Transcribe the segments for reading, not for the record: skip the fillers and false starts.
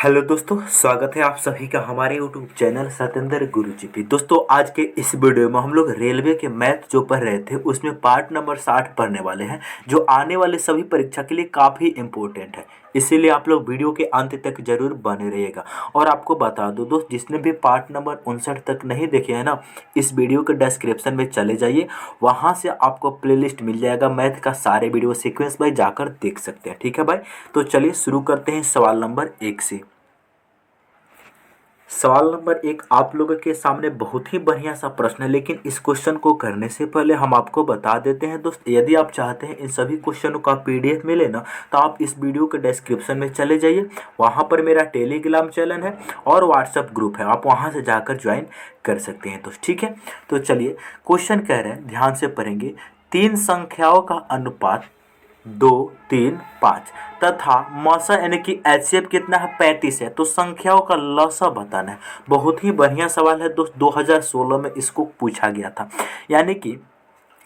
Hello दोस्तों, स्वागत है आप सभी का हमारे यूट्यूब चैनल सत्येंद्र गुरुजी पे। दोस्तों, आज के इस वीडियो में हम लोग रेलवे के मैथ जो पढ़ रहे थे उसमें पार्ट नंबर 60 पढ़ने वाले हैं, जो आने वाले सभी परीक्षा के लिए काफ़ी इम्पोर्टेंट है। इसीलिए आप लोग वीडियो के अंत तक जरूर बने रहिएगा। और आपको बता दो दोस्त, जिसने भी पार्ट नंबर 59 तक नहीं देखे हैं ना, इस वीडियो के डिस्क्रिप्शन में चले जाइए, वहाँ से आपको प्लेलिस्ट मिल जाएगा। मैथ का सारे वीडियो सीक्वेंस बाई जाकर देख सकते हैं। ठीक है भाई, तो चलिए शुरू करते हैं सवाल नंबर 1 से। सवाल नंबर 1 आप लोगों के सामने बहुत ही बढ़िया सा प्रश्न है, लेकिन इस क्वेश्चन को करने से पहले हम आपको बता देते हैं दोस्त, यदि आप चाहते हैं इन सभी क्वेश्चनों का पीडीएफ मिले ना, तो आप इस वीडियो के डिस्क्रिप्शन में चले जाइए। वहाँ पर मेरा टेलीग्राम चैनल है और व्हाट्सएप ग्रुप है, आप वहाँ से जाकर ज्वाइन कर सकते हैं दोस्त। ठीक है, तो चलिए क्वेश्चन कह रहे हैं, ध्यान से पढ़ेंगे। तीन संख्याओं का अनुपात 2, 3, 5 तथा मौसा यानी कि एचसीएफ कितना है, 35 है। तो संख्याओं का लसा बताना है। बहुत ही बढ़िया सवाल है दोस्त, 2016 में इसको पूछा गया था। यानी कि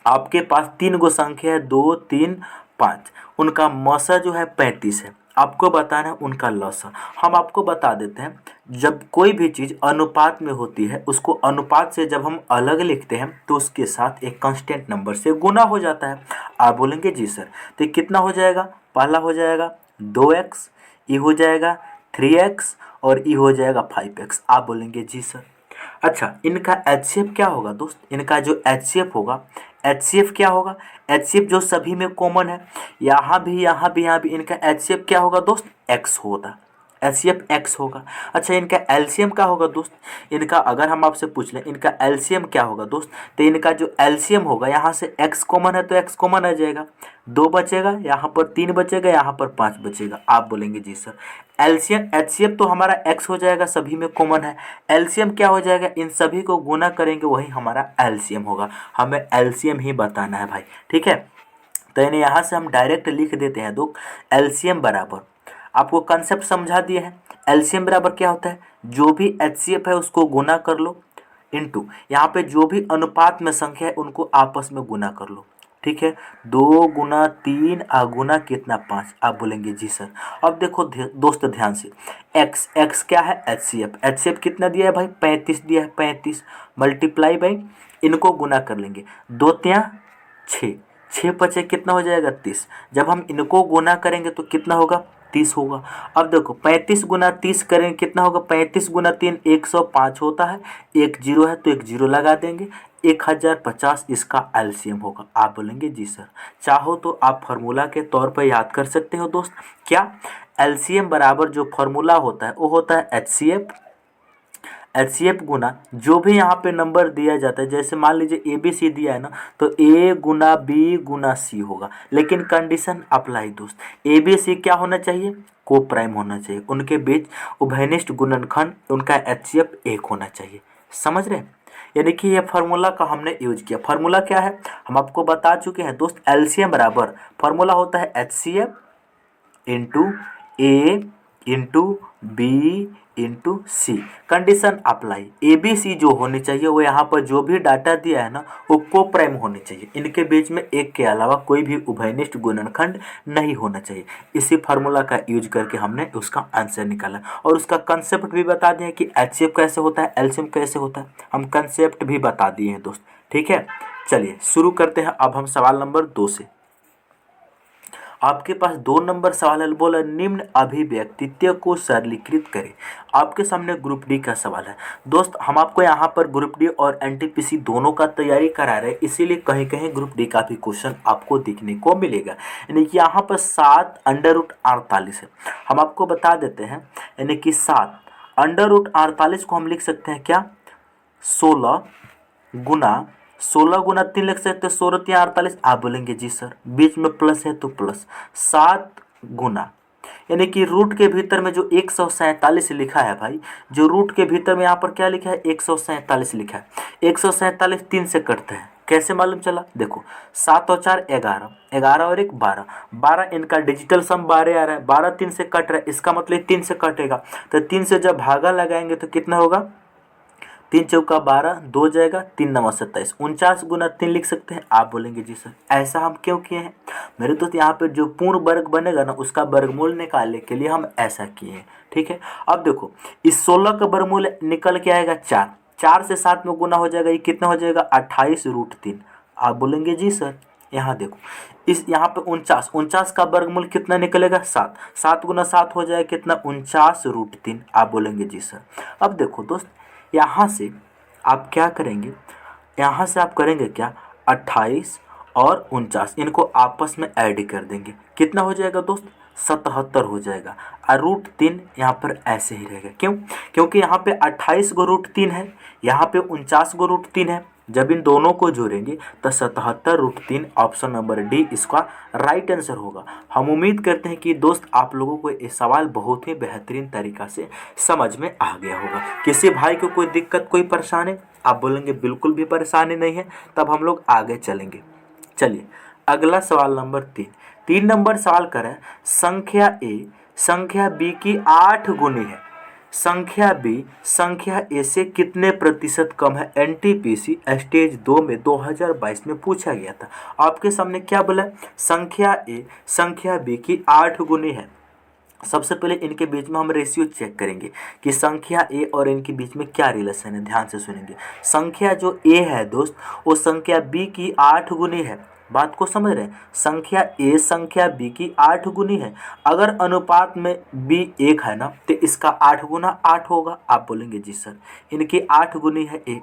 आपके पास तीन गो संख्या है, 2, 3, 5, उनका मौसा जो है 35 है। आपको बताना है उनका लसा। हम आपको बता देते हैं, जब कोई भी चीज़ अनुपात में होती है, उसको अनुपात से जब हम अलग लिखते हैं तो उसके साथ एक कांस्टेंट नंबर से गुना हो जाता है। आप बोलेंगे जी सर, तो कितना हो जाएगा? पहला हो जाएगा 2x, ये हो जाएगा 3x और ये हो जाएगा 5x। आप बोलेंगे जी सर। अच्छा, इनका एचसीएफ क्या होगा दोस्त? इनका जो एचसीएफ होगा, एचसीएफ क्या होगा? एचसीएफ जो सभी में कॉमन है, यहाँ भी यहाँ भी यहाँ भी, इनका एचसीएफ क्या होगा दोस्त? एक्स होगा। एचसीएफ एक्स होगा। अच्छा, इनका एलसीएम क्या होगा दोस्त? इनका अगर हम आपसे पूछ लें इनका एलसीएम क्या होगा दोस्त, तो इनका जो एलसीएम होगा, यहाँ से एक्स कॉमन है तो एक्स कॉमन आ जाएगा, 2 बचेगा, यहाँ पर 3 बचेगा, यहाँ पर 5 बचेगा। आप बोलेंगे जी सर। एलसीएम एचसीएफ तो हमारा एक्स हो जाएगा, सभी में कॉमन है। एलसीएम क्या हो जाएगा? इन सभी को गुना करेंगे, वही हमारा एलसीएम होगा। हमें एलसीएम ही बताना है भाई। ठीक है, तो इन्हें यहाँ से हम डायरेक्ट लिख देते हैं दोस्त, एलसीएम बराबर, आपको कंसेप्ट समझा दिए हैं। एलसीएम बराबर क्या होता है? जो भी एचसीएफ है उसको गुना कर लो, इनटू यहाँ पे जो भी अनुपात में संख्या है उनको आपस में गुना कर लो। ठीक है, 2 गुना 3 गुना कितना 5। आप बोलेंगे जी सर। अब देखो दोस्त ध्यान से, एक्स एक्स क्या है? एचसीएफ। एचसीएफ कितना दिया है भाई? 35 दिया है। 35 मल्टीप्लाई बाई, इनको गुना कर लेंगे, 2 तिया 6, 6 पचे कितना हो जाएगा? 30। जब हम इनको गुना करेंगे तो कितना होगा? 30 होगा। अब देखो 35 गुना 30 करेंगे कितना होगा? 35 गुना 3 105 होता है, एक जीरो है तो एक जीरो लगा देंगे, 1050 इसका एलसीएम होगा। आप बोलेंगे जी सर। चाहो तो आप फार्मूला के तौर पर याद कर सकते हो दोस्त। क्या? एलसीएम बराबर जो फार्मूला होता है वो होता है एचसीएफ, एचसीएफ गुना जो भी यहाँ पे नंबर दिया जाता है, जैसे मान लीजिए ए बी सी दिया है ना, तो ए गुना बी गुना सी होगा। लेकिन कंडीशन अप्लाई दोस्त, ए बी सी क्या होना चाहिए? को प्राइम होना चाहिए, उनके बीच उभयनिष्ठ गुणनखंड, उनका एचसीएफ 1 होना चाहिए। समझ रहे हैं? यानी कि ये फार्मूला का हमने यूज किया। फार्मूला क्या है हम आपको बता चुके हैं दोस्त। एलसीएम बराबर फार्मूला होता है HCF into A into B into C. Condition apply, A B C जो होनी चाहिए वो यहाँ पर जो भी डाटा दिया है ना, वो को प्राइम होनी चाहिए। इनके बीच में एक के अलावा कोई भी उभयनिष्ठ गुणनखंड नहीं होना चाहिए। इसी फार्मूला का यूज करके हमने उसका आंसर निकाला और उसका कंसेप्ट भी बता दिया कि एचसीएफ कैसे होता है, एलसीएम कैसे होता है, हम कंसेप्ट भी बता दिए हैं दोस्त। ठीक है, चलिए शुरू करते हैं अब हम सवाल नंबर 2 से। आपके पास 2 नंबर सवाल है, बोला निम्न अभिव्यक्तित्व को सरलीकृत करें। आपके सामने ग्रुप डी का सवाल है दोस्त। हम आपको यहाँ पर ग्रुप डी और एनटीपीसी दोनों का तैयारी करा रहे हैं, इसीलिए कहीं कहीं ग्रुप डी का भी क्वेश्चन आपको देखने को मिलेगा। यानी कि यहाँ पर 7√48 है। हम आपको बता देते हैं, यानी कि 7√48 को हम लिख सकते हैं क्या? 16 गुना 3 लिख सकते हैं, 16 3 48। आप बोलेंगे जी सर, बीच में प्लस है तो प्लस, 7 गुना, यानी कि रूट के भीतर में जो 147 लिखा है भाई, जो रूट के भीतर में यहाँ पर क्या लिखा है? 147 लिखा है। 147 3 से कटते हैं, कैसे मालूम चला? देखो 7 और 4 11, 11 और 1 12, 12 इनका डिजिटल सम 12 आ रहा है, 12 3 से कट रहा है, इसका मतलब 3 से कटेगा, तो 3 से जब भागा लगाएंगे तो कितना होगा? तीन चौका 12, 2 जाएगा, 3 नवा 27, 49 गुना 3 लिख सकते हैं। आप बोलेंगे जी सर ऐसा हम क्यों किए हैं मेरे दोस्त, यहाँ पे जो पूर्ण वर्ग बनेगा ना उसका वर्गमूल निकालने के लिए हम ऐसा किए हैं। ठीक है, अब देखो इस 16 का वर्गमूल निकल के आएगा 4, 4 से 7 में गुना हो जाएगा, ये कितना हो जाएगा 28√3। आप बोलेंगे जी सर यहाँ देखो इस यहाँ पे 49 का वर्गमूल कितना निकलेगा 7, 7 गुना 7 हो जाएगा कितना 49√3। आप बोलेंगे जी सर। अब देखो दोस्त यहाँ से आप क्या करेंगे, यहाँ से आप करेंगे क्या 28 और 49 इनको आपस में ऐड कर देंगे, कितना हो जाएगा दोस्त 77 हो जाएगा। और √3 यहाँ पर ऐसे ही रहेगा, क्यों, क्योंकि यहाँ पे 28 को √3 है, यहाँ पे 49 को √3 है। जब इन दोनों को जोड़ेंगे तो 77√3 ऑप्शन नंबर डी इसका राइट आंसर होगा। हम उम्मीद करते हैं कि दोस्त आप लोगों को ये सवाल बहुत ही बेहतरीन तरीक़ा से समझ में आ गया होगा। किसी भाई को कोई दिक्कत कोई परेशानी, आप बोलेंगे बिल्कुल भी परेशानी नहीं है, तब हम लोग आगे चलेंगे। चलिए अगला सवाल नंबर 3 नंबर सवाल करें, संख्या ए संख्या बी की 8 गुनी है, संख्या बी संख्या ए से कितने प्रतिशत कम है। एनटीपीसी स्टेज 2 में 2022 में पूछा गया था। आपके सामने क्या बोला, संख्या ए संख्या बी की 8 गुनी है। सबसे पहले इनके बीच में हम रेशियो चेक करेंगे कि संख्या ए और इनके बीच में क्या रिलेशन है। ध्यान से सुनेंगे, संख्या जो ए है दोस्त वो संख्या बी की 8 गुनी है। बात को समझ रहे हैं, संख्या ए संख्या बी की 8 गुनी है। अगर अनुपात में बी 1 है ना तो इसका 8 गुना 8 होगा। आप बोलेंगे जी सर इनकी 8 गुनी है 1।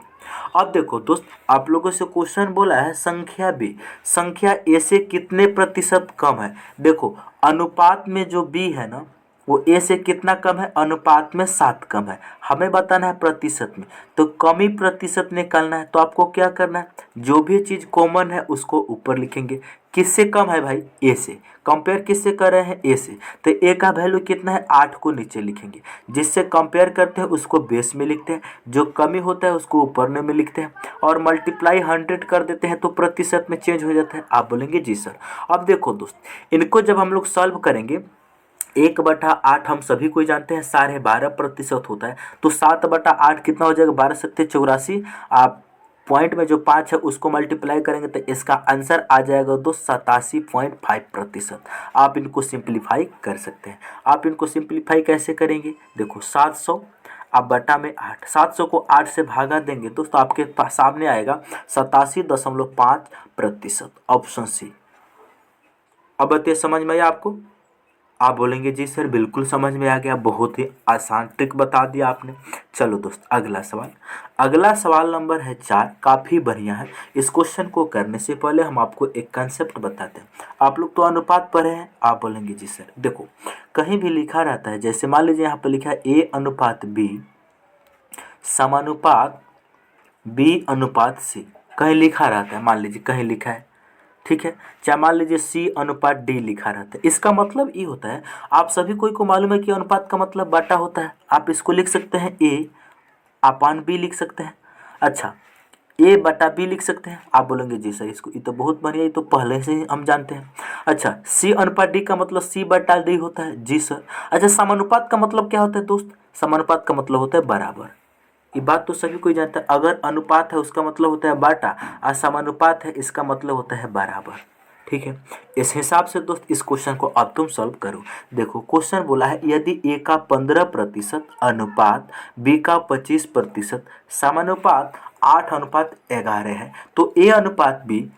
अब देखो दोस्त आप लोगों से क्वेश्चन बोला है संख्या बी संख्या ए से कितने प्रतिशत कम है। देखो अनुपात में जो बी है ना वो ए से कितना कम है, अनुपात में 7 कम है। हमें बताना है प्रतिशत में, तो कमी प्रतिशत निकालना है। तो आपको क्या करना है, जो भी चीज़ कॉमन है उसको ऊपर लिखेंगे। किससे कम है भाई, ए से। कंपेयर किससे कर रहे हैं, ए से। तो ए का वैल्यू कितना है 8 को नीचे लिखेंगे। जिससे कंपेयर करते हैं उसको बेस में लिखते हैं, जो कमी होता है उसको ऊपर में लिखते हैं, और मल्टीप्लाई 100 कर देते हैं तो प्रतिशत में चेंज हो जाता है। आप बोलेंगे जी सर। अब देखो दोस्त इनको जब हम लोग सॉल्व करेंगे 1/8 हम सभी को जानते हैं 12.5% होता है। तो 7/8 कितना हो जाएगा 12 सत्ते 84। आप पॉइंट में जो 5 है उसको मल्टीप्लाई करेंगे तो इसका आंसर आ जाएगा दोस्त 87.5%। आप इनको सिंप्लीफाई कर सकते हैं। आप इनको सिंप्लीफाई कैसे करेंगे, देखो 700 आप बटा में 8, 700 को 8 से भागा देंगे दोस्तों आपके पास सामने आएगा 87.5%। Option C. अब बताइए समझ में आया आपको। आप बोलेंगे जी सर बिल्कुल समझ में आ गया, बहुत ही आसान ट्रिक बता दिया आपने। चलो दोस्त अगला सवाल, अगला सवाल नंबर है 4, काफ़ी बढ़िया है। इस क्वेश्चन को करने से पहले हम आपको एक कंसेप्ट बताते हैं। आप लोग तो अनुपात पढ़े हैं। आप बोलेंगे जी सर देखो कहीं भी लिखा रहता है, जैसे मान लीजिए यहाँ पर लिखा है ए अनुपात बी समानुपात बी अनुपात सी, कहीं लिखा रहता है, मान लीजिए कहीं लिखा है, ठीक है। चाहे मान लीजिए सी अनुपात डी लिखा रहता है। इसका मतलब ये होता है, आप सभी को मालूम है कि अनुपात का मतलब बटा होता है। आप इसको लिख सकते हैं ए अपान बी लिख सकते हैं। अच्छा ए बटा बी लिख सकते हैं। आप बोलेंगे जी सर इसको ये तो बहुत बढ़िया, ये तो पहले से ही हम जानते हैं। अच्छा सी अनुपात डी का मतलब सी बटा डी होता है। जी सर। अच्छा समानुपात का मतलब क्या होता है दोस्त, समानुपात का मतलब होता है बराबर। ये बात तो सभी कोई जानता है। अगर अनुपात है उसका मतलब होता है बाटा, और समानुपात है इसका मतलब होता है बराबर। ठीक है, इस हिसाब से दोस्त इस क्वेश्चन को अब तुम सॉल्व करो। देखो क्वेश्चन बोला है यदि ए का 15% अनुपात बी का 25% समानुपात 8:11 है तो ए अनुपात बी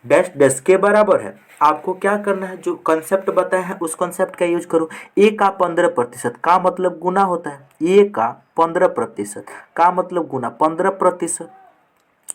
डैश डैश के बराबर है। आपको क्या करना है, जो कंसेप्ट बताया है उस कंसेप्ट का यूज करो। ए का 15% का मतलब गुना होता है, ए का 15% का मतलब गुना 15%।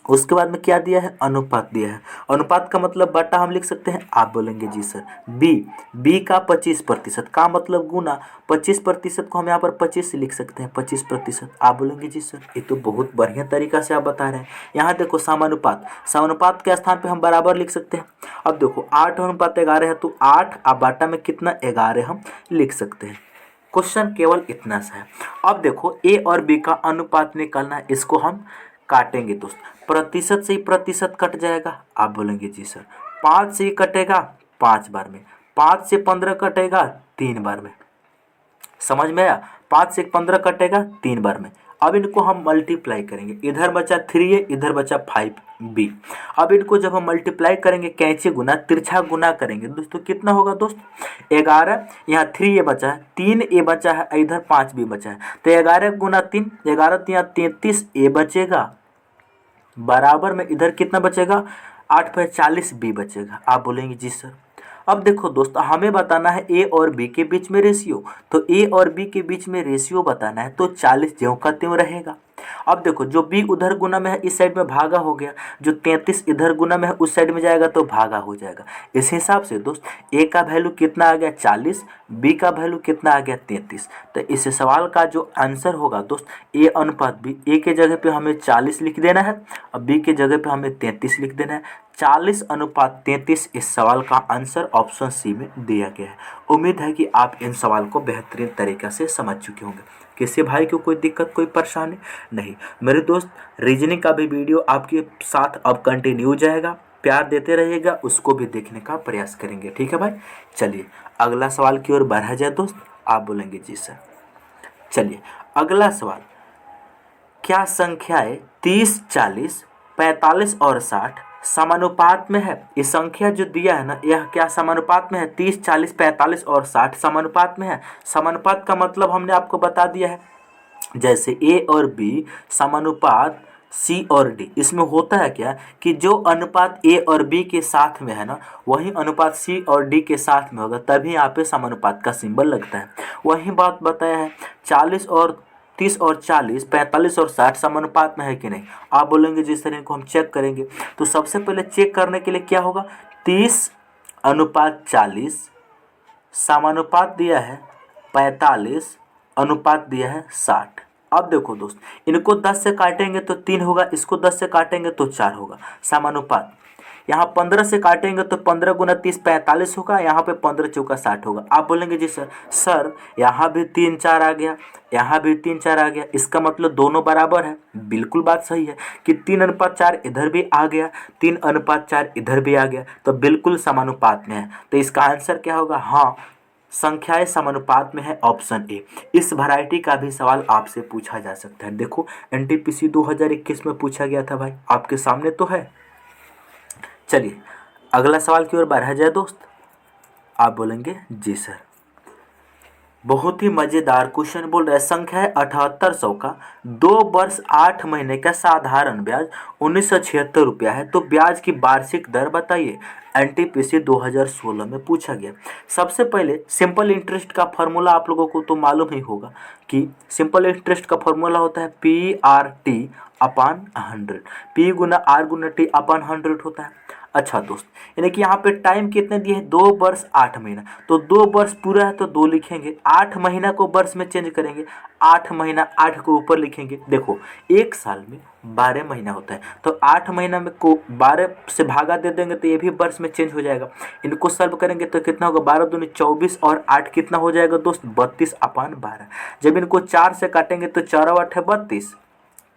उसके बाद में क्या दिया है, अनुपात दिया है। अनुपात का मतलब बटा हम लिख सकते हैं। आप बोलेंगे जी सर। बी का 25% का मतलब गुना 25% को हम यहाँ पर 25 से लिख सकते हैं 25%। आप बोलेंगे जी सर ये तो बहुत बढ़िया तरीका से आप बता रहे हैं। यहाँ देखो समानुपात, समानुपात के स्थान पे हम बराबर लिख सकते हैं। अब देखो 8:11 है तो 8 अब बाटा में कितना 11 हम लिख सकते हैं। क्वेश्चन केवल इतना सा है। अब देखो ए और बी का अनुपात निकालना है, इसको हम काटेंगे दोस्त। प्रतिशत से ही प्रतिशत कट जाएगा। आप बोलेंगे जी सर 5 से ही कटेगा 5 बार में, 5 से 15 कटेगा 3 बार में। समझ में आया, 5 से 15 कटेगा 3 बार में। अब इनको हम मल्टीप्लाई करेंगे, इधर बचा 3a, इधर बचा 5b। अब इनको जब हम मल्टीप्लाई करेंगे, कैंची गुना तिरछा गुना करेंगे दोस्तों, कितना होगा दोस्त 11, यहाँ 3a बचा है, 3a बचा है, इधर 5b बचा है, तो 11 गुना 3, 11 3 33a बचेगा, बराबर में इधर कितना बचेगा 8 पे 40b बचेगा। आप बोलेंगे जी सर। अब देखो दोस्त, हमें बताना है a और b के बीच में रेशियो, तो a और b के बीच में रेशियो बताना है, तो 40 ज्यों का त्यों रहेगा। अब देखो, जो b उधर गुना में है इस साइड में भागा हो गया, जो 33 इधर गुना में है उस साइड में जाएगा तो भागा हो जाएगा। इस हिसाब से दोस्त a का वैल्यू कितना आ गया 40, b का वैल्यू कितना आ गया 33। तो इस सवाल का जो आंसर होगा दोस्त a अनुपात b, a के जगह पे हमें 40 लिख देना है और b के जगह पे हमें 33 लिख देना है। 40:33 इस सवाल का आंसर ऑप्शन सी में दिया गया है। उम्मीद है कि आप इन सवाल को बेहतरीन तरीके से समझ चुके होंगे। किसी भाई को कोई दिक्कत, कोई परेशानी नहीं। मेरे दोस्त, रीजनिंग का भी वीडियो आपके साथ अब कंटिन्यू जाएगा, प्यार देते रहिएगा, उसको भी देखने का प्रयास करेंगे, ठीक है भाई। चलिए अगला सवाल की ओर बढ़ा जाए दोस्त। आप बोलेंगे जी सर। चलिए अगला सवाल, क्या संख्याएं 30, 40, 45 और 60 समानुपात में है? ये संख्या जो दिया है ना, यह क्या समानुपात में है? 30, 40, 45 और 60 समानुपात में है। समानुपात का मतलब हमने आपको बता दिया है, जैसे a और b समानुपात c और d। इसमें होता है क्या कि जो अनुपात a और b के साथ में है ना, वही अनुपात c और d के साथ में होगा, तभी यहाँ पे समानुपात का सिंबल लगता है। वही बात बताया है, 40 और 30 और 40, 45 और 60 समानुपात में है कि नहीं। आप बोलेंगे जिस तरह को हम चेक करेंगे, तो सबसे पहले चेक करने के लिए क्या होगा, 30:40 समानुपात दिया है 45 अनुपात दिया है 60। अब देखो दोस्त, इनको 10 से काटेंगे तो 3 होगा, इसको 10 से काटेंगे तो 4 होगा समानुपात। यहाँ 15 से काटेंगे तो 15 गुना 30 45 होगा, यहाँ पे 15 चौका 60 होगा। आप बोलेंगे जी सर यहाँ भी 3 4 आ गया, यहाँ भी 3 4 आ गया, इसका मतलब दोनों बराबर है। बिल्कुल बात सही है कि 3:4 इधर भी आ गया, 3:4 इधर भी आ गया, तो बिल्कुल समानुपात में है। तो इसका आंसर क्या होगा, हाँ संख्याएं समानुपात में है, ऑप्शन ए। इस वैरायटी का भी सवाल आपसे पूछा जा सकता है। देखो एनटीपीसी 2021 में पूछा गया था भाई, आपके सामने तो है। चलिए अगला सवाल की ओर बढ़ा जाए दोस्त। आप बोलेंगे जी सर। बहुत ही मजेदार क्वेश्चन बोल रहा है, संख्या है 7800 का 2 वर्ष 8 महीने का साधारण ब्याज 1976 रुपया है, तो ब्याज की वार्षिक दर बताइए। एनटीपीसी 2016 में पूछा गया। सबसे पहले सिंपल इंटरेस्ट का फॉर्मूला आप लोगों को तो मालूम ही होगा कि सिंपल इंटरेस्ट का फॉर्मूला होता है PRT/100, P गुना R गुना T अपन 100 होता है। अच्छा दोस्त, यानी कि यहाँ पे टाइम कितने दिए हैं, 2 वर्ष 8 महीना, तो 2 वर्ष पूरा है तो 2 लिखेंगे, 8 महीना को वर्ष में चेंज करेंगे, 8 महीना 8 को ऊपर लिखेंगे। देखो एक साल में 12 महीना होता है, तो 8 महीना में को 12 से भागा दे देंगे तो ये भी वर्ष में चेंज हो जाएगा। इनको सॉल्व करेंगे तो कितना होगा, 12 दूनी 24 और 8 कितना हो जाएगा दोस्त 32/12। जब इनको 4 से काटेंगे तो 4 और 8 है 32,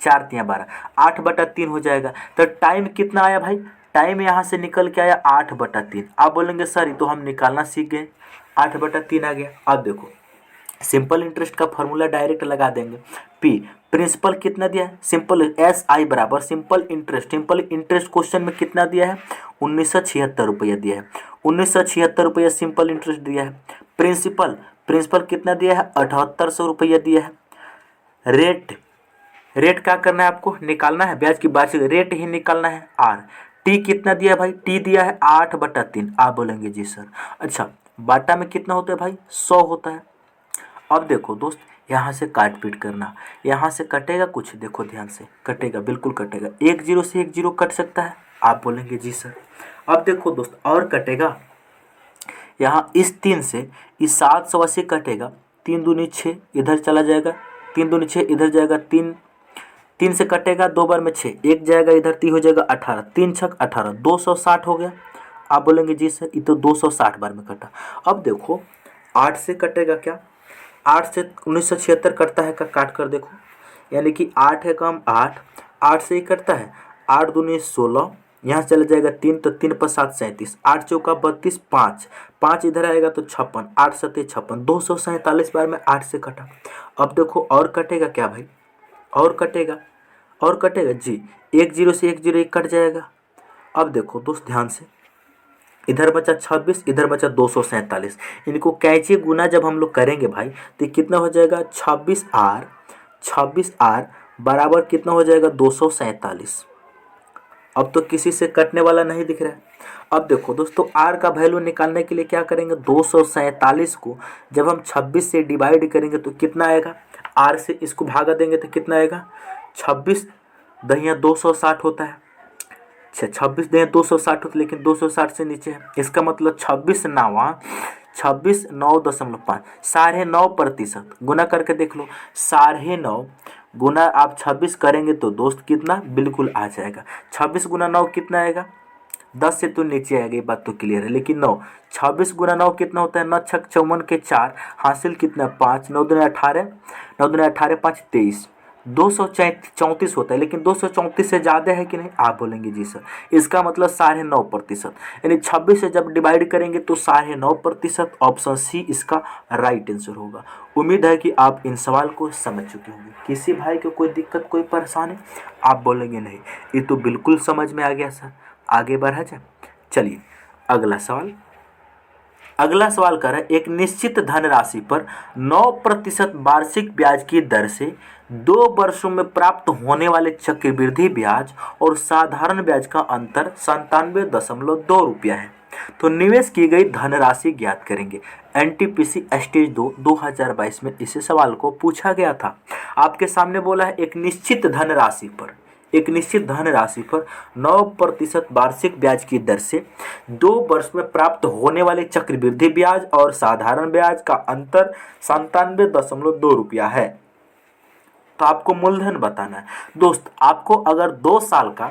4 3 12, 8/3 हो जाएगा। तो टाइम कितना आया भाई, टाइम यहाँ से निकल के आया 8/3। आप बोलेंगे सर ये तो हम निकालना सीख गए, 8/3 आ गया। अब देखो सिंपल इंटरेस्ट का फॉर्मूला डायरेक्ट लगा देंगे। पी प्रिंसिपल कितना दिया है, सिंपल SI बराबर सिंपल इंटरेस्ट क्वेश्चन में कितना दिया है 1976 रुपया दिया है, 1976 रुपया सिंपल इंटरेस्ट दिया है। प्रिंसिपल कितना दिया है 7800 रुपया दिया है। रेट क्या करना है आपको, निकालना है ब्याज की वार्षिक रेट ही निकालना है। R टी कितना दिया है भाई, टी दिया है 8/3। आप बोलेंगे जी सर। अच्छा बाटा में कितना होता है भाई 100 होता है। अब देखो दोस्त यहाँ से काट पीट करना, यहाँ से कटेगा कुछ, देखो ध्यान से कटेगा, बिल्कुल कटेगा, 1 0 से 1 0 कट सकता है। आप बोलेंगे जी सर। अब देखो दोस्त और कटेगा, यहाँ इस 3 से इस 780 कटेगा, 3 दूनी 6 इधर चला जाएगा, 3 दूनी 6 इधर जाएगा, 3 से कटेगा 2 बार में 6 एक जाएगा इधर, 3 हो जाएगा 18, 3 छक 18, 260 हो गया। आप बोलेंगे जी सर ये तो 260 बार में कटा। अब देखो 8 से कटेगा क्या, 8 से 1976 कटता है का, काट कर देखो, यानी कि 8 है कम 8 से ही कटता है, 8 दूनी 16, यहाँ चला जाएगा 3 तो 3 पर 7 37, 8 चौका 32, 5 इधर आएगा तो 56, 8 7 56, 247 बार में 8 से कटा। अब देखो और कटेगा क्या भाई, और कटेगा, और कटेगा जी। एक जीरो से एक जीरो एक कट जाएगा। अब देखो दोस्त ध्यान से, इधर बचा 26, इधर बचा 247। इनको कैचे गुना जब हम लोग करेंगे भाई तो कितना हो जाएगा, 26R, 26R बराबर कितना हो जाएगा, 247। अब तो किसी से कटने वाला नहीं दिख रहा है। अब देखो दोस्तों, आर का वैल्यू निकालने के लिए क्या करेंगे, 247 को जब हम 26 से डिवाइड करेंगे तो कितना आएगा, आर से इसको भागा देंगे तो कितना आएगा, 26 दहिया 260 होता है। 26 दहिया 260 होता है, लेकिन 260 से नीचे है। इसका मतलब 26×9 9.5 गुना करके देख लो। 9.5 गुना आप 26 करेंगे तो दोस्त कितना बिल्कुल आ जाएगा। 26×9 कितना आएगा, 10 से तो नीचे आएगा, ये बात तो क्लियर है। लेकिन 9, 26×9 कितना होता है, 9 छक 54 के 4 हासिल कितना 5, 9 दूनी 18, 9 दूनी 18 5 23, 234 होता है। लेकिन 234 से ज़्यादा है कि नहीं, आप बोलेंगे जी सर। इसका मतलब 9.5%, यानी 26 से जब डिवाइड करेंगे तो 9.5%। ऑप्शन सी इसका राइट आंसर होगा। उम्मीद है कि आप इन सवाल को समझ चुके होंगे। किसी भाई को कोई दिक्कत कोई परेशानी, आप बोलेंगे नहीं ये तो बिल्कुल समझ में आ गया सर, आगे बढ़ा जाए। चलिए अगला सवाल। अगला सवाल कर रहा है, एक निश्चित धनराशि पर 9% वार्षिक ब्याज की दर से 2 वर्षों में प्राप्त होने वाले चक्रवृद्धि ब्याज और साधारण ब्याज का अंतर 97.2 रुपया है। तो निवेश की गई धनराशि ज्ञात करेंगे। एनटीपीसी स्टेज 2 2022 में इस सवाल को पूछा गया था। आपके सामने बोला है एक निश्चित धनराशि पर, एक निश्चित धनराशि पर 9% वार्षिक ब्याज की दर से 2 वर्ष में प्राप्त होने वाले चक्रवृद्धि ब्याज और साधारण ब्याज का अंतर 97.2 रुपया है। तो आपको मूलधन बताना है दोस्त। आपको अगर 2 साल का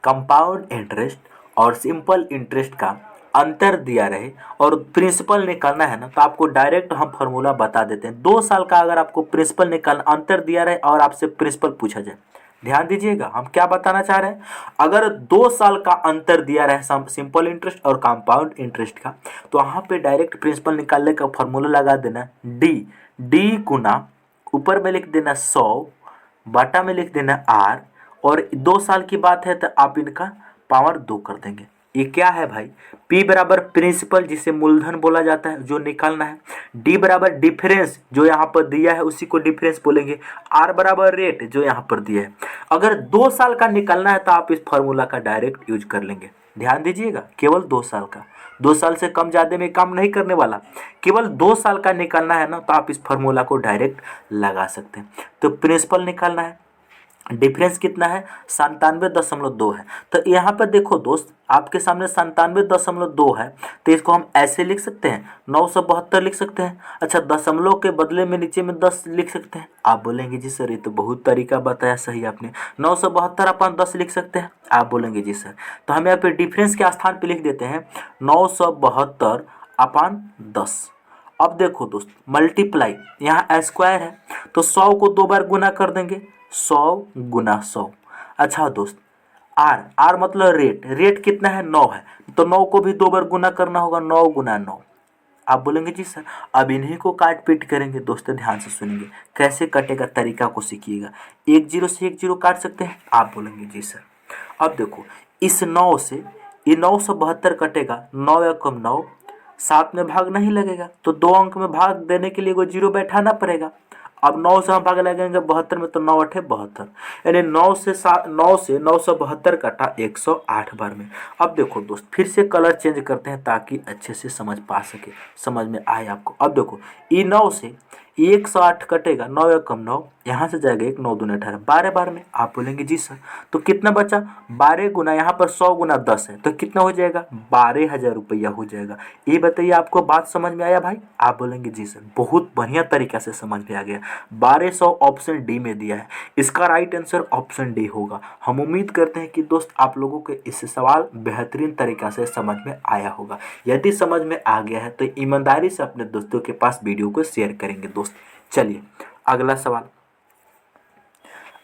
कंपाउंड इंटरेस्ट और सिंपल इंटरेस्ट का अंतर दिया रहे और प्रिंसिपल निकालना है ना, तो आपको डायरेक्ट हम फॉर्मूला बता देते हैं। 2 साल का अगर आपको प्रिंसिपल निकालना, अंतर दिया रहे और आपसे प्रिंसिपल पूछा जाए, ध्यान दीजिएगा हम क्या बताना चाह रहे हैं। अगर 2 साल का अंतर दिया रहे सिंपल इंटरेस्ट और कंपाउंड इंटरेस्ट का, तो वहाँ पे डायरेक्ट प्रिंसिपल निकालने का फॉर्मूला लगा देना, डी गुना ऊपर में लिख देना 100, बटा में लिख देना r, और 2 साल की बात है तो आप इनका पावर 2 कर देंगे। ये क्या है भाई, P बराबर प्रिंसिपल जिसे मूलधन बोला जाता है जो निकालना है, D बराबर डिफरेंस जो यहाँ पर दिया है उसी को डिफरेंस बोलेंगे, R बराबर रेट जो यहाँ पर दिया है। अगर 2 साल का निकालना है तो आप इस फॉर्मूला का डायरेक्ट यूज कर लेंगे। ध्यान दीजिएगा, केवल 2 साल का, 2 साल से कम ज़्यादा में काम नहीं करने वाला, केवल 2 साल का निकालना है ना, तो आप इस फॉर्मूला को डायरेक्ट लगा सकते हैं। तो प्रिंसिपल निकालना है, डिफरेंस कितना है 97.2 है। तो यहाँ पर देखो दोस्त, आपके सामने 97.2 है, तो इसको हम ऐसे लिख सकते हैं, 972 लिख सकते हैं। अच्छा, दशमलव के बदले में नीचे में 10 लिख सकते हैं। आप बोलेंगे जी सर ये तो बहुत तरीका बताया, सही आपने, 972 अपन 10 लिख सकते हैं। आप बोलेंगे जी सर, तो हम यहाँ पे डिफरेंस के स्थान पे लिख देते हैं 972 अपन 10। अब देखो दोस्त, मल्टीप्लाई, यहाँ स्क्वायर है तो 100 को 2 बार गुना कर देंगे, 100 गुना 100। अच्छा दोस्त, आर मतलब रेट कितना है 9 है, तो 9 को भी 2 बार गुना करना होगा, 9 गुना 9। आप बोलेंगे जी सर, अब इन्हीं को काट पीट करेंगे। दोस्तों ध्यान से सुनेंगे, कैसे कटेगा तरीका को सीखिएगा। 1 0 से 1 0 काट सकते हैं। आप बोलेंगे जी सर। अब देखो, इस 9 से ये 972 कटेगा, 9 एकम 9, 7 में भाग नहीं लगेगा, तो 2 अंक में भाग देने के लिए वो 0 बैठाना पड़ेगा। अब 9 से हम भाग लगेंगे 72 में, तो 9 8 72, यानी 9 से 972 कटा 108 बार में। अब देखो दोस्त, फिर से कलर चेंज करते हैं ताकि अच्छे से समझ पा सके, समझ में आए आपको। अब देखो, ये 9 से 108 कटेगा, 9 एकम 9, यहाँ से जाएगा 1, 9 दूनी 18, 12 बार में। आप बोलेंगे जी सर, तो कितना बचा, 12 गुना, यहाँ पर 100 गुना 10 है, तो कितना हो जाएगा, 12,000 रुपया हो जाएगा। ये बताइए आपको बात समझ में आया भाई? आप बोलेंगे जी सर, बहुत बढ़िया तरीका से समझ में आ गया। 1200 ऑप्शन डी में दिया है, इसका राइट आंसर ऑप्शन डी होगा। हम उम्मीद करते हैं कि दोस्त आप लोगों के इस सवाल बेहतरीन तरीका से समझ में आया होगा। यदि समझ में आ गया है तो ईमानदारी से अपने दोस्तों के पास वीडियो को शेयर करेंगे दोस्त। चलिए अगला सवाल।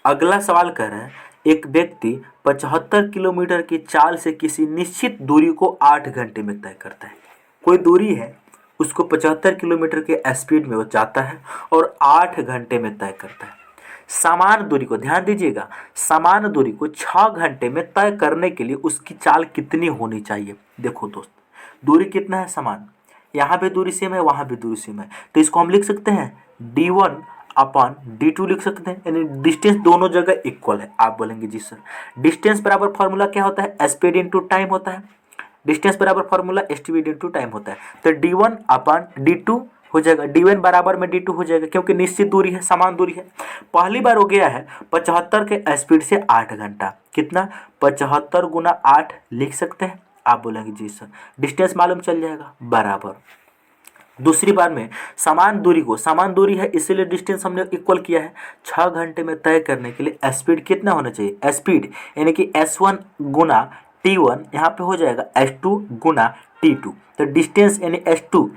अगला सवाल कह रहे हैं, एक व्यक्ति 75 किलोमीटर की चाल से किसी निश्चित दूरी को 8 घंटे में तय करता है। कोई दूरी है, उसको 75 किलोमीटर के स्पीड में वो जाता है और 8 घंटे में तय करता है। समान दूरी को ध्यान दीजिएगा, समान दूरी को 6 घंटे में तय करने के लिए उसकी चाल कितनी होनी चाहिए। देखो दोस्त, दूरी कितना है समान, यहाँ भी दूरी सेम है, वहाँ भी दूरी सेम है, तो इसको हम लिख सकते हैं d1 अपॉन d2 लिख सकते हैं, यानी डिस्टेंस दोनों जगह इक्वल है। आप बोलेंगे जी सर डिस्टेंस बराबर फॉर्मूला क्या होता है, स्पीड इंटू टाइम होता है, डिस्टेंस बराबर फॉर्मूला स्पीड इंटू टाइम होता है। तो d1 अपॉन d2 हो जाएगा, d1 बराबर में d2 हो जाएगा, क्योंकि निश्चित दूरी है, समान दूरी है। पहली बार हो गया है 75 के स्पीड से 8 घंटा, कितना 75 गुना 8 लिख सकते हैं। आप बोलेंगे जी सर डिस्टेंस मालूम चल जाएगा बराबर। दूसरी बार में समान दूरी को, समान दूरी है इसीलिए डिस्टेंस हमने इक्वल किया है, 6 घंटे में तय करने के लिए स्पीड कितना होना चाहिए, स्पीड यानी कि s1 गुना t1 यहाँ पे हो जाएगा s2 गुना t2। तो डिस्टेंस यानी s2,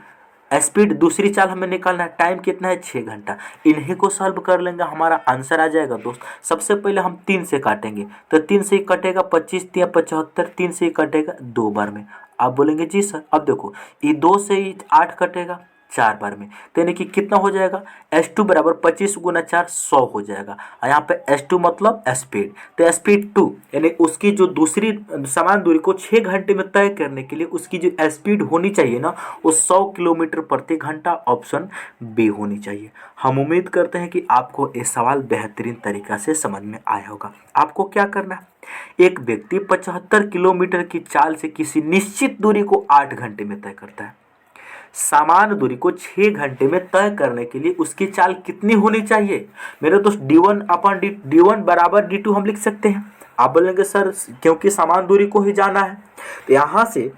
स्पीड दूसरी चाल हमें निकालना है, टाइम कितना है 6 घंटा। इन्हीं को सॉल्व कर लेंगे, हमारा आंसर आ जाएगा दोस्त। सबसे पहले हम 3 से काटेंगे, तो 3 से ही कटेगा 25 या 75, 3 से ही कटेगा 2 बार में। आप बोलेंगे जी सर अब देखो ये 2 से ही 8 कटेगा 4 बार में, तो यानी कि कितना हो जाएगा s2 बराबर 25 गुना 4 100 हो जाएगा। और यहाँ पे s2 मतलब स्पीड, तो स्पीड 2 यानी उसकी जो दूसरी समान दूरी को 6 घंटे में तय करने के लिए उसकी जो स्पीड होनी चाहिए ना वो 100 किलोमीटर प्रति घंटा, ऑप्शन बी होनी चाहिए। हम उम्मीद करते हैं कि आपको ये सवाल बेहतरीन तरीका से समझ में आया होगा। आपको क्या करना है, एक व्यक्ति 75 किलोमीटर की चाल से किसी निश्चित दूरी को 8 घंटे में तय करता है, समान दूरी को 6 घंटे में तय करने के लिए उसकी चाल कितनी होनी चाहिए। मेरे दोस्त d1 अपन d1 बराबर d2 हम लिख सकते हैं। आप बोलेंगे सर क्योंकि समान दूरी को ही जाना है, तो यहाँ से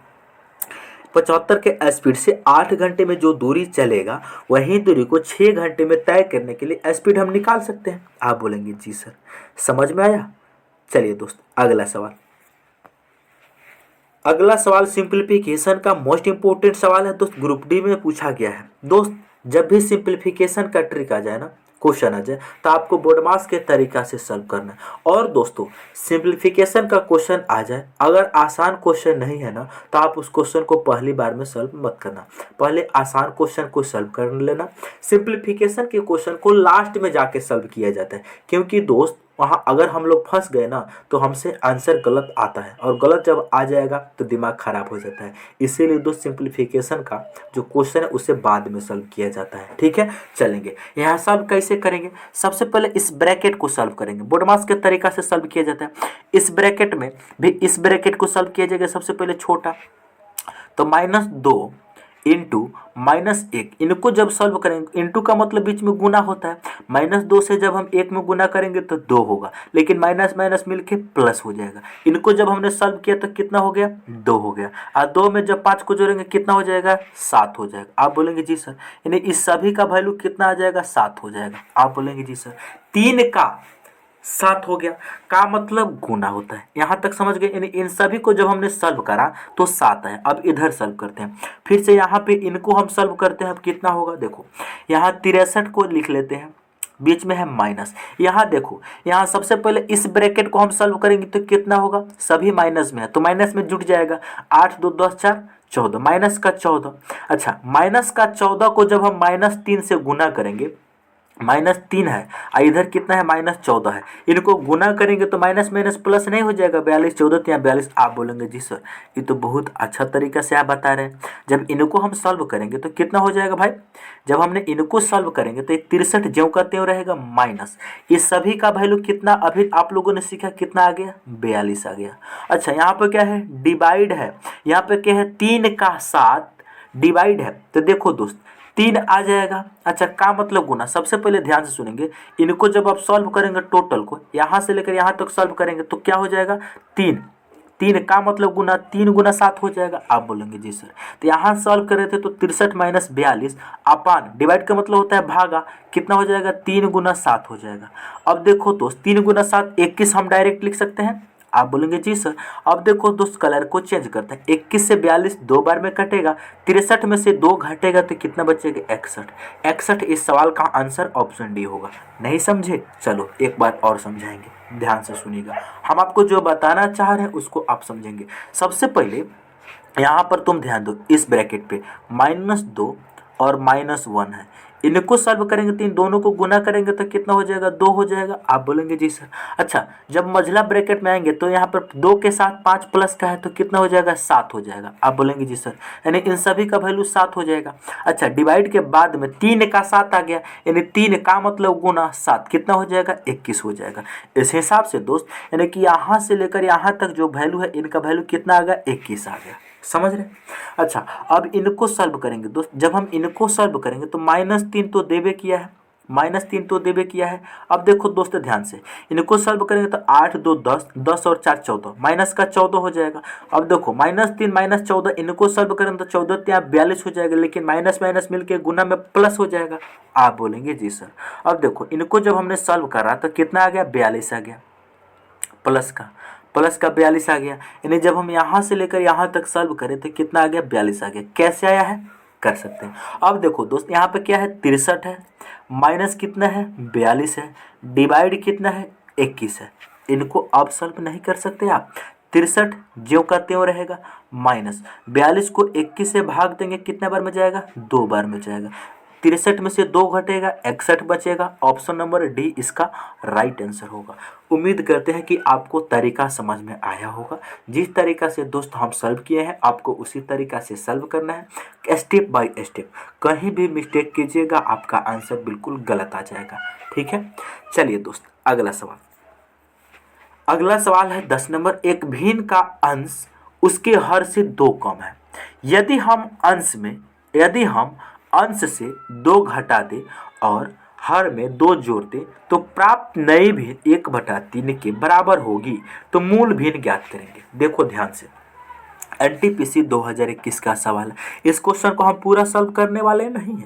75 के स्पीड से 8 घंटे में जो दूरी चलेगा वही दूरी को 6 घंटे में तय करने के लिए स्पीड हम निकाल सकते हैं। आप बोलेंगे जी सर समझ में आया। चलिए दोस्त अगला सवाल, अगला सवाल सिंप्लीफिकेशन का मोस्ट इंपोर्टेंट सवाल है दोस्त, ग्रुप डी में पूछा गया है। दोस्त जब भी सिंप्लीफिकेशन का ट्रिक आ जाए ना, क्वेश्चन आ जाए, तो आपको बोर्डमास के तरीका से सॉल्व करना है। और दोस्तों सिंप्लीफिकेशन का क्वेश्चन आ जाए, अगर आसान क्वेश्चन नहीं है ना तो आप उस क्वेश्चन को पहली बार में सॉल्व मत करना, पहले आसान क्वेश्चन को सॉल्व कर लेना। सिंप्लीफिकेशन के क्वेश्चन को लास्ट में जाके सॉल्व किया जाता है, क्योंकि दोस्त वहाँ अगर हम लोग फंस गए ना तो हमसे आंसर गलत आता है, और गलत जब आ जाएगा तो दिमाग खराब हो जाता है। इसीलिए दोस्त सिंप्लीफिकेशन का जो क्वेश्चन है उसे बाद में सॉल्व किया जाता है। ठीक है चलेंगे, यहाँ सॉल्व कैसे करेंगे, सबसे पहले इस ब्रैकेट को सॉल्व करेंगे, बोर्डमास के तरीका से सॉल्व किया जाता है। इस ब्रैकेट में भी इस ब्रैकेट को सॉल्व किया जाएगा सबसे पहले छोटा, तो -2 इंटू -1, इनको जब सॉल्व करेंगे, इंटू का मतलब बीच में गुना होता है, -2 से जब हम 1 में गुना करेंगे तो 2 होगा, लेकिन माइनस माइनस मिलके प्लस हो जाएगा। इनको जब हमने सॉल्व किया तो कितना हो गया 2 हो गया, और 2 में जब 5 को जोड़ेंगे कितना हो जाएगा 7 हो जाएगा। आप बोलेंगे जी सर यानी इस सभी का वैल्यू कितना आ जाएगा 7 हो जाएगा। आप बोलेंगे जी सर 3 का 7 हो गया, का मतलब गुना होता है। यहाँ तक समझ गए, यानी इन सभी को जब हमने सॉल्व करा तो 7 है। अब इधर सॉल्व करते हैं, फिर से यहाँ पे इनको हम सॉल्व करते हैं। अब कितना होगा देखो, यहाँ 63 को लिख लेते हैं, बीच में है माइनस। यहाँ देखो, यहाँ सबसे पहले इस ब्रैकेट को हम सॉल्व करेंगे तो कितना होगा, सभी माइनस में है तो माइनस में जुट जाएगा, 8 2 10 4 14, माइनस का 14। अच्छा माइनस का 14 को जब हम -3 से गुना करेंगे, -3 है और इधर कितना है -14 है, इनको गुना करेंगे तो माइनस माइनस प्लस नहीं हो जाएगा, 42 14 या 42। आप बोलेंगे जी सर ये तो बहुत अच्छा तरीका से आप बता रहे हैं। जब इनको हम सॉल्व करेंगे तो कितना हो जाएगा भाई, जब हमने इनको सॉल्व करेंगे तो 63 ज्यों का त्यों रहेगा माइनस, इस सभी का वैल्यू कितना अभी आप लोगों ने सीखा कितना आ गया 42 आ गया। अच्छा यहाँ पे क्या है डिवाइड है, यहाँ पे क्या है 3 का 7 डिवाइड है, तो देखो दोस्त 3 आ जाएगा। अच्छा का मतलब गुना, सबसे पहले ध्यान से सुनेंगे, इनको जब आप सॉल्व करेंगे टोटल को यहाँ से लेकर यहाँ तक सॉल्व करेंगे तो क्या हो जाएगा 3 का मतलब गुना, 3 गुना 7 हो जाएगा। आप बोलेंगे जी सर तो यहाँ सॉल्व कर रहे थे तो 63 माइनस 42 अपान, डिवाइड का मतलब होता है भागा, कितना हो जाएगा 3 गुना 7 हो जाएगा। अब देखो दोस्त 3 गुना 7 21 हम डायरेक्ट लिख सकते हैं। आप बोलेंगे जी सर, अब देखो दोस्त कलर को चेंज करते हैं, 21 से 42 2 बार में कटेगा, 63 में से 2 घटेगा तो कितना बचेगा 61। इस सवाल का आंसर ऑप्शन डी होगा। नहीं समझे, चलो एक बार और समझाएंगे, ध्यान से सुनिएगा, हम आपको जो बताना चाह रहे हैं उसको आप समझेंगे। सबसे पहले यहाँ पर तुम ध्यान दो, इस ब्रैकेट पे -2 और -1 है, इनको सॉल्व करेंगे तो इन दोनों को गुना करेंगे तो कितना हो जाएगा, 2 हो जाएगा। आप बोलेंगे जी सर। अच्छा, जब मझला ब्रैकेट में आएंगे तो यहाँ पर 2 के साथ 5 प्लस का है तो कितना हो जाएगा, 7 हो जाएगा। आप बोलेंगे जी सर, यानी इन सभी का वैल्यू 7 हो जाएगा। अच्छा, डिवाइड के बाद में 3 का 7 आ गया, यानी 3 का मतलब गुना 7 कितना हो जाएगा, 21 हो जाएगा। इस हिसाब से दोस्त यानी कि यहाँ से लेकर यहाँ तक जो वैल्यू है इनका वैल्यू कितना आ गया, 21 आ गया। समझ रहे। अच्छा, अब इनको सॉल्व करेंगे दोस्त। जब हम इनको सॉल्व करेंगे तो -3 तो देवे किया है, -3 तो देवे किया है। अब देखो दोस्त ध्यान से, इनको सॉल्व करेंगे तो 8 2 10, 10 और 4 14, माइनस का 14 हो जाएगा। अब देखो -3 -14 इनको सॉल्व करेंगे तो 14 यहाँ 42 हो जाएगा, लेकिन माइनस माइनस मिलके गुना में प्लस हो जाएगा। आप बोलेंगे जी सर। अब देखो इनको जब हमने सॉल्व करा तो कितना आ गया, 42 आ गया, प्लस का 42 आ गया। यानी जब हम यहाँ से लेकर यहाँ तक सॉल्व करें तो कितना आ गया, 42 आ गया। कैसे आया है, कर सकते हैं। अब देखो दोस्त यहाँ पे क्या है, 63 है, माइनस कितना है, 42 है, डिवाइड कितना है, 21 है। इनको अब सॉल्व नहीं कर सकते आप। 63 ज्यों का त्यों रहेगा, माइनस 42 को 21 से भाग देंगे कितने बार में जाएगा, 2 बार में जाएगा। 63 में से 2 घटेगा, 61 बचेगा। ऑप्शन नंबर डी इसका राइट आंसर होगा। उम्मीद करते हैं कि आपको तरीका समझ में आया होगा। जिस तरीका से दोस्त हम सॉल्व किए हैं आपको उसी तरीका से सॉल्व करना है, स्टेप बाय स्टेप। कहीं भी मिस्टेक कीजिएगा आपका आंसर बिल्कुल गलत आ जाएगा। ठीक है, चलिए दोस्त अगला सवाल। अगला सवाल है 10 नंबर। एक भिन्न का अंश उसके हर से 2 कम है। यदि हम अंश से 2 घटा दे और हर में 2 जोड़ दे तो प्राप्त नई भिन्न 1/3 के बराबर होगी। तो मूल भिन्न ज्ञात करेंगे। देखो ध्यान से, एनटीपीसी 2021 का सवाल है। इस क्वेश्चन को हम पूरा सॉल्व करने वाले नहीं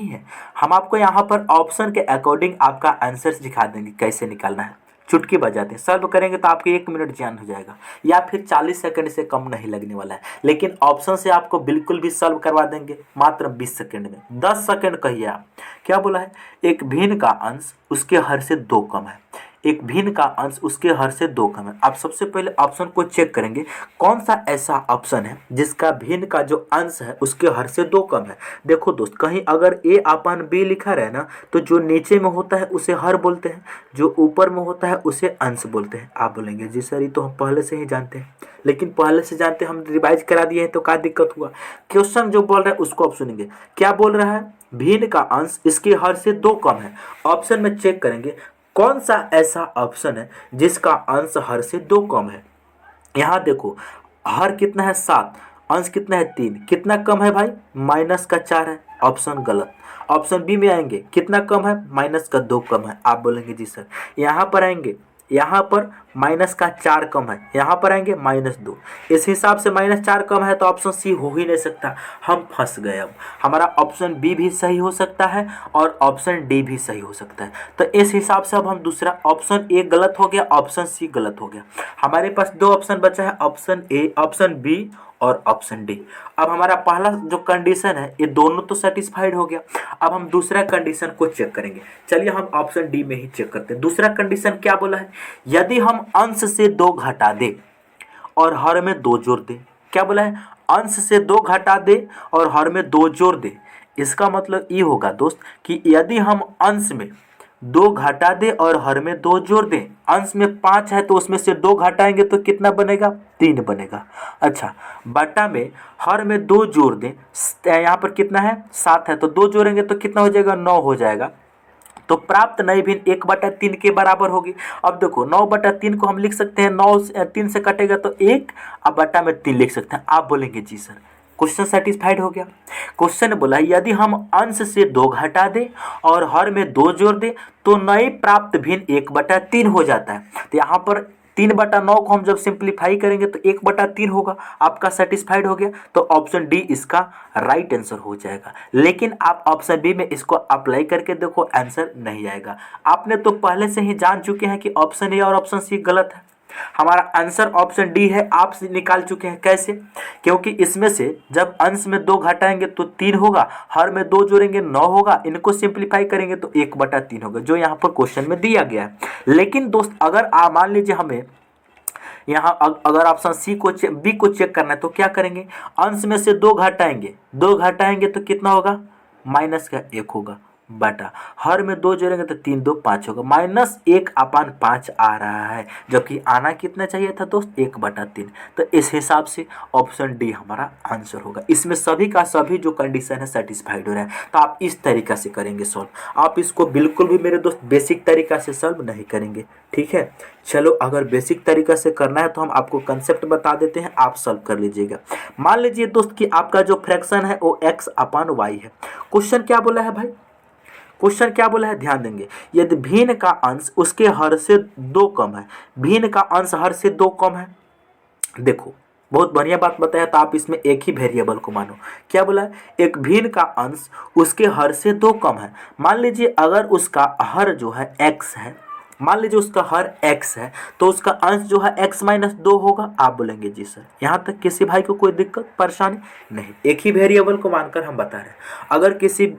हैं। हम आपको यहाँ पर ऑप्शन के अकॉर्डिंग आपका आंसर दिखा देंगे कैसे निकालना है। चुटकी बजाते हैं, सॉल्व करेंगे तो आपके 1 मिनट जान हो जाएगा या फिर 40 सेकंड से कम नहीं लगने वाला है। लेकिन ऑप्शन से आपको बिल्कुल भी सॉल्व करवा देंगे मात्र 20 सेकंड में। 10 सेकंड कहिए आप। क्या बोला है, एक भिन्न का अंश उसके हर से 2 कम है। एक भिन्न का अंश उसके हर से 2 कम है। आप सबसे पहले ऑप्शन को चेक करेंगे कौन सा ऐसा ऑप्शन है जिसका भिन्न का जो अंश है उसके हर से 2 कम है। देखो दोस्त, कहीं अगर a अपन b लिखा रहे ना तो जो नीचे में होता है उसे हर बोलते हैं, जो ऊपर में होता है उसे अंश बोलते हैं। आप बोलेंगे जी सर ये तो हम पहले से ही जानते हैं, लेकिन पहले से जानते हम रिवाइज करा दिए हैं तो क्या दिक्कत हुआ। क्वेश्चन जो बोल रहा है उसको आप सुनेंगे। क्या बोल रहा है, भिन्न का अंश इसके हर से 2 कम है। ऑप्शन में चेक करेंगे कौन सा ऐसा ऑप्शन है जिसका अंश हर से 2 कम है। यहाँ देखो, हर कितना है 7, अंश कितना है 3, कितना कम है भाई, -4 है। ऑप्शन गलत। ऑप्शन बी में आएंगे, कितना कम है, -2 कम है। आप बोलेंगे जी सर। यहाँ पर आएंगे, यहाँ पर -4 कम है, यहाँ पर आएंगे -2। इस हिसाब से -4 कम है तो ऑप्शन सी हो ही नहीं सकता। हम फंस गए। अब हमारा ऑप्शन बी भी सही हो सकता है और ऑप्शन डी भी सही हो सकता है। तो इस हिसाब से अब हम दूसरा, ऑप्शन ए गलत हो गया, ऑप्शन सी गलत हो गया। हमारे पास 2 ऑप्शन बचा है, ऑप्शन ए, ऑप्शन बी और ऑप्शन डी। अब हमारा पहला जो कंडीशन है ये दोनों तो सेटिस्फाइड हो गया। अब हम दूसरा कंडीशन को चेक करेंगे। चलिए हम ऑप्शन डी में ही चेक करते हैं। दूसरा कंडीशन क्या बोला है, यदि हम अंश से 2 घटा दे और हर में 2 जोड़ दे। क्या बोला है, अंश से 2 घटा दे और हर में 2 जोड़ दे। इसका मतलब ये होगा दोस्त कि यदि हम अंश में 2 घटा दे और हर में 2 जोड़ दे, अंश में 5 है तो उसमें से 2 घटाएंगे तो कितना बनेगा, 3 बनेगा। अच्छा, बटा में हर में 2 जोड़ दें, यहाँ पर कितना है 7 है तो 2 जोड़ेंगे तो कितना हो जाएगा, 9 हो जाएगा। तो प्राप्त नई भिन्न 1/3 के बराबर होगी। अब देखो 9/3 को हम लिख सकते हैं, 9 3 से कटेगा तो 1, अब बटा में 3 लिख सकते हैं। आप बोलेंगे जी सर क्वेश्चन सेटिस्फाइड हो गया। क्वेश्चन बोला यदि हम अंश से 2 घटा दे और हर में 2 जोड़ दे तो नई प्राप्त भिन्न 1/3 हो जाता है। तो यहाँ पर 3/9 को हम जब सिंप्लीफाई करेंगे तो 1/3 होगा। आपका सेटिस्फाइड हो गया तो ऑप्शन डी इसका राइट आंसर हो जाएगा। लेकिन आप ऑप्शन बी में इसको अप्लाई करके देखो, आंसर नहीं आएगा। आपने तो पहले से ही जान चुके हैं कि ऑप्शन ए और ऑप्शन सी गलत है। हमारा आंसर ऑप्शन डी है। आप निकाल चुके हैं कैसे, क्योंकि इसमें से जब अंश में 2 घटाएंगे तो 3 होगा, हर में 2 जोड़ेंगे 9 होगा, इनको सिंप्लीफाई करेंगे तो 1/3 होगा, जो यहाँ पर क्वेश्चन में दिया गया है। लेकिन दोस्त अगर आप मान लीजिए हमें यहाँ अगर ऑप्शन बी को चेक करना है तो क्या करेंगे, अंश में से 2 घटाएंगे, 2 घटाएंगे तो कितना होगा, माइनस का 1 होगा, बटा हर में 2 जोड़ेंगे तो 3 2 5 होगा, -1/5 आ रहा है, जबकि आना कितना चाहिए था दोस्त, 1/3। तो इस हिसाब से ऑप्शन डी हमारा आंसर होगा। इसमें सभी का सभी जो कंडीशन है सेटिस्फाइड हो रहा है। तो आप इस तरीका से करेंगे सॉल्व, आप इसको बिल्कुल भी मेरे दोस्त बेसिक तरीका से सॉल्व नहीं करेंगे, ठीक है। चलो अगर बेसिक तरीका से करना है तो हम आपको कंसेप्ट बता देते हैं, आप सॉल्व कर लीजिएगा। मान लीजिए दोस्त कि आपका जो फ्रैक्शन है वो x/y है। क्वेश्चन क्या बोला है भाई, क्वेश्चन क्या बोला है, ध्यान देंगे। यदि भिन्न का अंश उसके हर से 2 कम है, भिन्न का अंश हर से 2 कम है, देखो बहुत बढ़िया बात बताया। तो आप इसमें एक ही वेरिएबल को मानो, क्या बोला है, एक भिन्न का अंश उसके हर से 2 कम है। मान लीजिए अगर उसका हर जो है x है, मान लीजिए उसका हर x है, तो उसका अंश जो है x-2 होगा। आप बोलेंगे जी सर, यहाँ तक किसी भाई को कोई दिक्कत परेशानी नहीं, एक ही वेरिएबल को मानकर हम बता रहे हैं। अगर किसी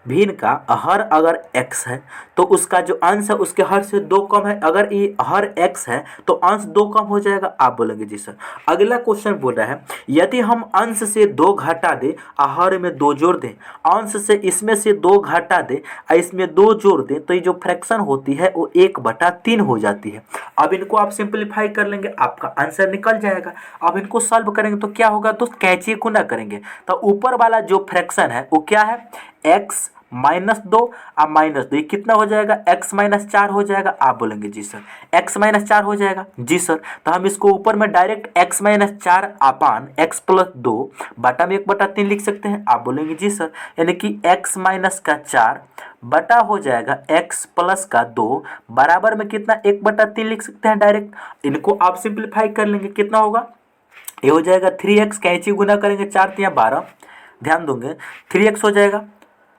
भिन्न का हर अगर x है तो उसका जो अंश है उसके हर से 2 कम है। अगर ये हर x है तो अंश 2 कम हो जाएगा। आप बोलेंगे जी सर। अगला क्वेश्चन बोल रहा है, यदि हम अंश से 2 घटा दें और हर में 2 जोड़ दें, अंश से इसमें से 2 घटा दें और इसमें 2 जोड़ दें, तो ये जो फ्रैक्शन होती है वो 1/3 हो जाती है। अब इनको आप सिंप्लीफाई कर लेंगे, आपका आंसर निकल जाएगा। अब इनको सॉल्व करेंगे तो क्या होगा दोस्त, कैंची गुना करेंगे तो ऊपर वाला जो फ्रैक्शन है वो क्या है, x-2 और -2, ये कितना हो जाएगा, x-4 हो जाएगा। आप बोलेंगे जी सर x-4 हो जाएगा, जी सर। तो हम इसको ऊपर में डायरेक्ट x-4 अपान x+2 बटा में 1/3 लिख सकते हैं। आप बोलेंगे जी सर, यानी कि x-4 बटा हो जाएगा x+2 बराबर में कितना, 1/3 लिख सकते हैं डायरेक्ट। इनको आप सिंप्लीफाई कर लेंगे, कितना होगा, ये हो जाएगा 3x, कैंची गुना करेंगे 4 × 12, ध्यान दोगे 3x हो जाएगा,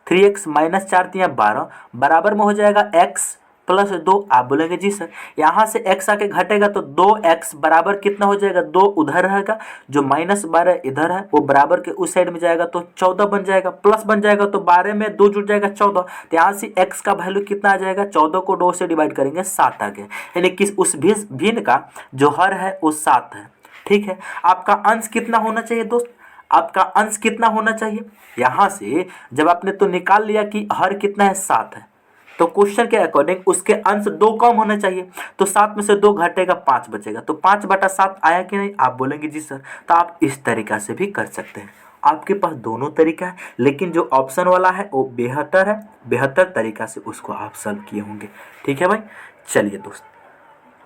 3x - 4 × 12 बराबर में हो जाएगा x+2। आप बोलेंगे जी सर, यहाँ से x आके घटेगा तो 2x बराबर कितना हो जाएगा, 2 उधर रहेगा, जो -12 इधर है वो बराबर के उस साइड में जाएगा तो 14 बन जाएगा, प्लस बन जाएगा तो 12 में 2 जुड़ जाएगा 14। तो यहाँ से x का वैल्यू कितना आ जाएगा, 14 को 2 से डिवाइड करेंगे 7 आ गया, यानी कि उस भिन्न का जो हर है वो 7 है, ठीक है। आपका अंश कितना होना चाहिए दोस्त, आपका अंश कितना होना चाहिए, यहाँ से जब आपने तो निकाल लिया कि हर कितना है, 7 है, तो क्वेश्चन के अकॉर्डिंग उसके अंश 2 कम होना चाहिए। तो 7 में से 2 घटेगा 5 बचेगा, तो 5/7 आया कि नहीं। आप बोलेंगे जी सर। तो आप इस तरीका से भी कर सकते हैं, आपके पास दोनों तरीका है, लेकिन जो ऑप्शन वाला है वो बेहतर है, बेहतर तरीका से उसको आप सॉल्व किए होंगे, ठीक है भाई। चलिए दोस्त,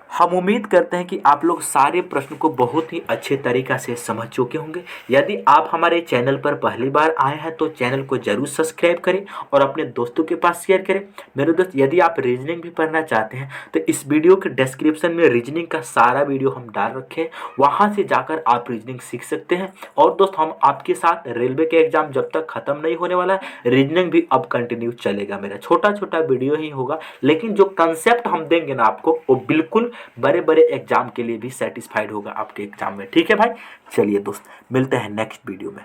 हम उम्मीद करते हैं कि आप लोग सारे प्रश्न को बहुत ही अच्छे तरीक़ा से समझ चुके होंगे। यदि आप हमारे चैनल पर पहली बार आए हैं तो चैनल को जरूर सब्सक्राइब करें और अपने दोस्तों के पास शेयर करें। मेरे दोस्त, यदि आप रीजनिंग भी पढ़ना चाहते हैं तो इस वीडियो के डिस्क्रिप्शन में रीजनिंग का सारा वीडियो हम डाल रखे हैं, वहाँ से जाकर आप रीजनिंग सीख सकते हैं। और दोस्त, हम आपके साथ रेलवे के एग्ज़ाम जब तक ख़त्म नहीं होने वाला है, रीजनिंग भी अब कंटिन्यू चलेगा। मेरा छोटा छोटा वीडियो ही होगा, लेकिन जो कंसेप्ट हम देंगे ना आपको, वो बिल्कुल बड़े बड़े एग्जाम के लिए भी सेटिस्फाइड होगा आपके एग्जाम में, ठीक है भाई। चलिए दोस्त, मिलते हैं नेक्स्ट वीडियो में।